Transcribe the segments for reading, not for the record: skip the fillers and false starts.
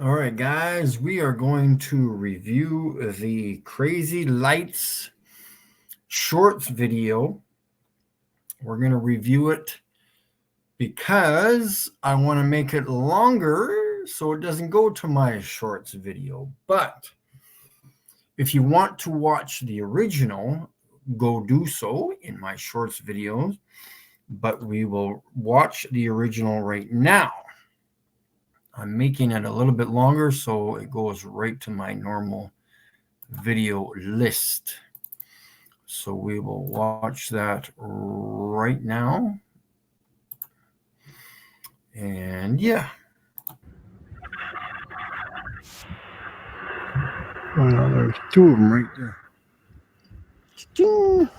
All right, guys, we are going to review the Crazy Lights Shorts video. We're going to review it because I want to make it longer so it doesn't go to my Shorts video. But if you want to watch the original, go do so in my Shorts videos. But we will watch the original right now. I'm making it a little bit longer so it goes right to my normal video list. So we will watch that right now. And yeah. Well, there's two of them right there. Ching.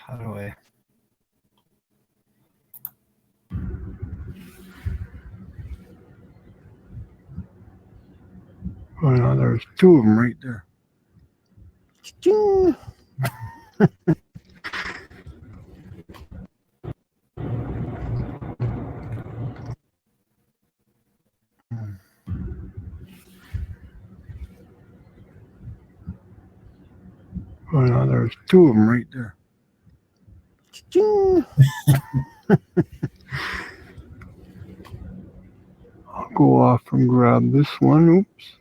How do I? Well, there's two of them right there. Ching. Well, there's two of them right there. Ching. I'll go off and grab this one. Oops.